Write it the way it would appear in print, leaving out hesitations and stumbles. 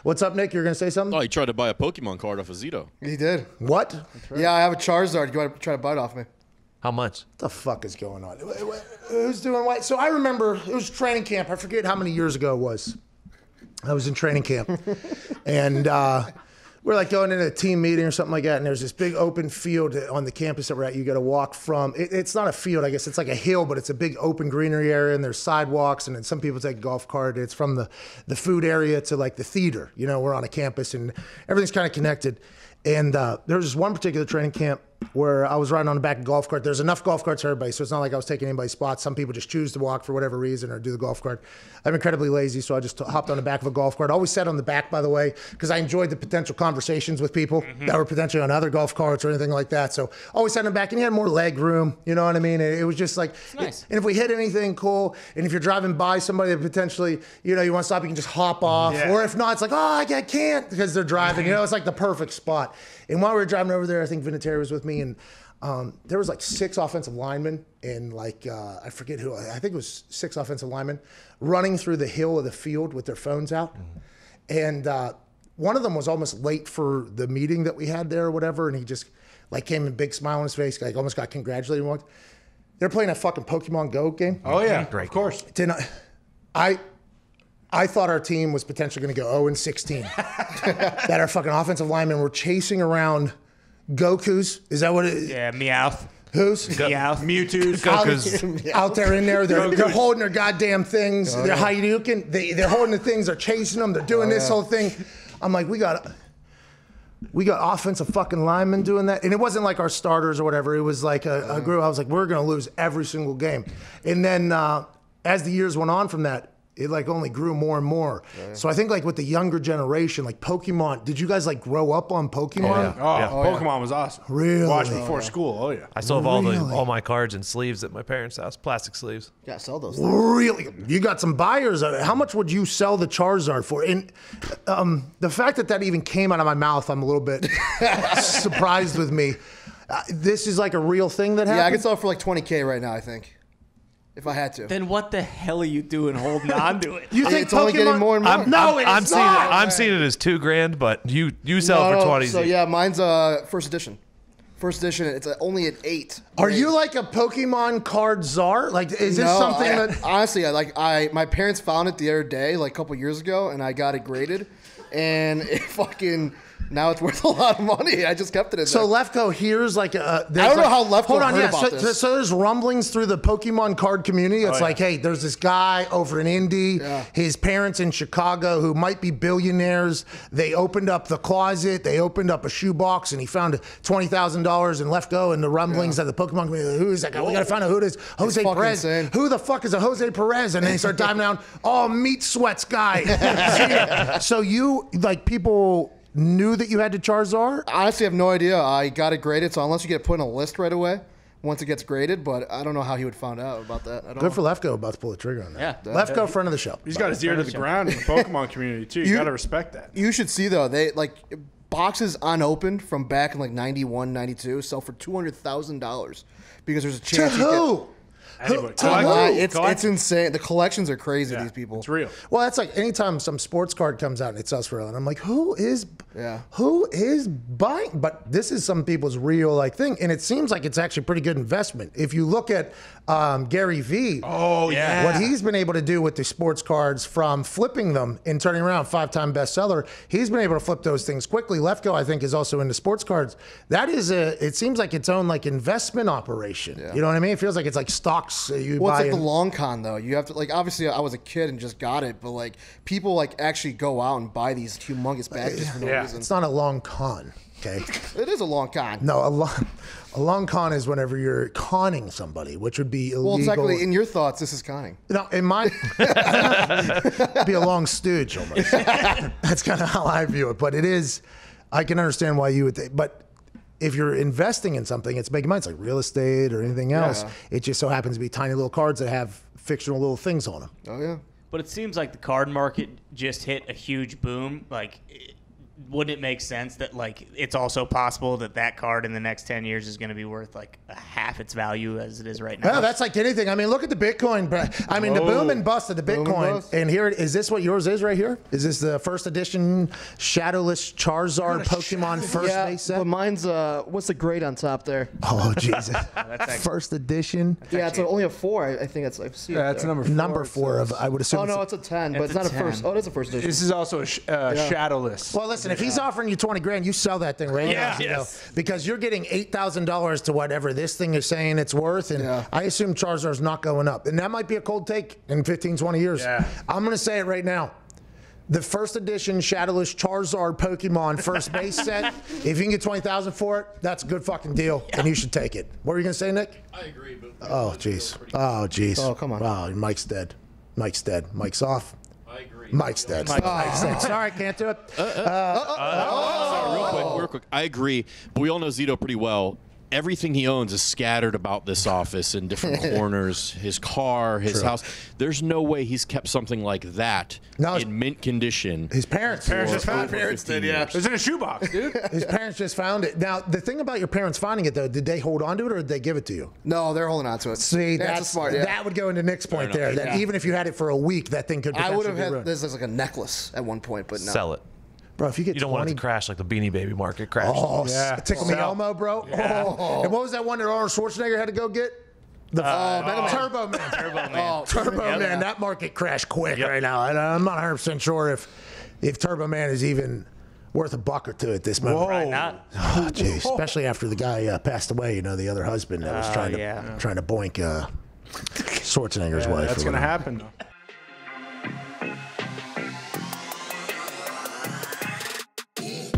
What's up, Nick? You're going to say something? Oh, he tried to buy a Pokemon card off of Zito. He did. What? Right. Yeah, I have a Charizard. You want to try to buy it off me? How much? What the fuck is going on? Who's doing what? So I remember it was training camp. I forget how many years ago it was. I was in training camp. And we're like going into a team meeting or something like that. And there's this big open field on the campus that we're at. You got to walk from. It's not a field, I guess. It's like a hill, but it's a big open greenery area. And there's sidewalks. And then some people take a golf cart. It's from the food area to like the theater. You know, we're on a campus and everything's kind of connected. And there was this one particular training camp where I was riding on the back of a golf cart. There's enough golf carts for everybody, so it's not like I was taking anybody's spots. Some people just choose to walk for whatever reason or do the golf cart. I'm incredibly lazy, so I just hopped on the back of a golf cart. I always sat on the back, by the way, because I enjoyed the potential conversations with people that were potentially on other golf carts or anything like that. So always sat in the back, and you had more leg room, you know what I mean? It was just like, nice. And if we hit anything cool, and if you're driving by somebody that potentially, you know, you want to stop, you can just hop off. Yeah. Or if not, it's like, oh, I can't, because they're driving. You know, it's like the perfect spot. And while we were driving over there, I think Vinatieri was with me, and there was like 6 offensive linemen and like, I forget who, I think it was 6 offensive linemen running through the hill of the field with their phones out. And one of them was almost late for the meeting that we had there or whatever. And he just like came in big smile on his face, like almost got congratulated. And walked. They're playing a fucking Pokemon Go game. Oh yeah, of course. I thought our team was potentially going to go 0-16. That our fucking offensive linemen were chasing around Gokus. Is that what it is? Yeah, Meowth. Who's? Meowth. Mewtwo's. Out there in there, they're holding their goddamn things. They're Hadouken. They're holding the things. They're chasing them. They're doing this whole thing. I'm like, we got offensive fucking linemen doing that. And it wasn't like our starters or whatever. It was like a group. I was like, we're going to lose every single game. And then as the years went on from that, it like only grew more and more. So I think like with the younger generation, like Pokemon, did you guys like grow up on Pokemon? Pokemon was awesome. Really? Watched before school. Oh yeah. I still have all my cards and sleeves at my parents' house, plastic sleeves. Yeah, sell those things. Really? You got some buyers. How much would you sell the Charizard for? And the fact that even came out of my mouth, I'm a little bit surprised with me. This is like a real thing that happened? Yeah, I could sell it for like $20K right now, I think. If I had to. Then what the hell are you doing holding on to it? You think it's only getting more and more? I'm seeing it as $2,000, but you sell it for 20. So yeah, mine's first edition. First edition, it's only at 8. Are you like a Pokemon card czar? Like, is this something that... Honestly, my parents found it the other day, like a couple years ago, and I got it graded. And it fucking... Now it's worth a lot of money. I just kept it in there. So Lefko here's like a... I don't know how Lefko heard about this. So there's rumblings through the Pokemon card community. It's like, hey, there's this guy over in Indy. Yeah. His parents in Chicago who might be billionaires. They opened up the closet. They opened up a shoebox and he found $20,000 and Lefko and the rumblings of the Pokemon community. Who is that guy? We got to find out who it is. Jose Perez. Insane. Who the fuck is a Jose Perez? And then they start diving down. Oh, meat sweats guy. So you, like, people... knew that you had to Charizard? I honestly have no idea. I got it graded, so unless you get put in a list right away, once it gets graded, but I don't know how he would find out about that at all. Good for Lefko about to pull the trigger on that. Yeah. Lefko, friend of the show. He's got his ear to the ground in the Pokemon community, too. You got to respect that. You should see, though, they like boxes unopened from back in like 91, 92 sell for $200,000 because there's a chance to who? It's insane. The collections are crazy. These people. It's real. Well, that's like anytime some sports card comes out and it sells for real, and I'm like, who is buying? But this is some people's real like thing, and it seems like it's actually a pretty good investment. If you look at Gary Vee, what he's been able to do with the sports cards from flipping them and turning around, 5-time bestseller, he's been able to flip those things quickly. Lefko, I think, is also into sports cards. That is it seems like its own like investment operation. Yeah. You know what I mean? It feels like it's like stocks. It's like the long con though. You have to like obviously I was a kid and just got it, but like people like actually go out and buy these humongous packages for no reason. It's not a long con. Okay. It is a long con. No, a long con is whenever you're conning somebody, which would be illegal. Well, technically, in your thoughts, this is conning. No, in my, it'd be a long stooge almost. That's kind of how I view it. But it is, I can understand why you would think, but if you're investing in something, it's making money. It's like real estate or anything else. Yeah. It just so happens to be tiny little cards that have fictional little things on them. Oh, yeah. But it seems like the card market just hit a huge boom. Like, wouldn't it make sense that like it's also possible that that card in the next 10 years is going to be worth like half its value as it is right now? No, that's like anything. I mean, look at the Bitcoin. I mean, the boom and bust of the Bitcoin. And here, is this what yours is right here? Is this the first edition Shadowless Charizard Pokemon first base set? But mine's what's the grade on top there? Oh Jesus! actually- First edition. Yeah, it's only a 4. I think it's like. Yeah, it's number 4. Number 4 of I would assume. Oh no, it's a 10, but it's a not a 10. first. Oh, it is a first edition. This is also a shadowless. Well, listen, if he's offering you 20 grand, you sell that thing right now. You know, because you're getting $8,000 to whatever this thing is saying it's worth, and I assume Charizard's not going up, and that might be a cold take in 15, 20 years. Yeah. I'm going to say it right now. The first edition Shadowless Charizard Pokemon first base set, if you can get 20,000 for it, that's a good fucking deal, and you should take it. What were you going to say, Nick? I agree, but Oh, jeez. Oh, jeez. Oh, come on. Wow, Mike's dead. Mike's dead. Mike's off. I agree. Mike's dead. Mike's dead. Sorry, can't do it. Sorry, real quick. I agree, but we all know Zito pretty well. Everything he owns is scattered about this office in different corners. His car, his house. There's no way he's kept something like that in mint condition. His parents. just found it. Parents did, yeah. It's in a shoebox, dude. His parents just found it. Now, the thing about your parents finding it, though, did they hold on to it or did they give it to you? No, they're holding on to it. See, that's smart. Yeah. That would go into Nick's point there. That Yeah. even if you had it for a week, that thing could I potentially would have be had ruined. this as like a necklace at one point, but no. Sell it. Bro, if you get You don't 20, want it to crash like the Beanie Baby market crashed. Oh, Yeah. tickle me Elmo, bro. Oh. And what was that one that Arnold Schwarzenegger had to go get? The Turbo Man. Turbo Man. That market crashed quick right now. And I'm not 100% sure if Turbo Man is even worth a buck or two at this moment. Right, not. Oh, geez. Especially after the guy passed away. You know, the other husband that was trying to boink Schwarzenegger's wife. That's or going to whatever. happen, though.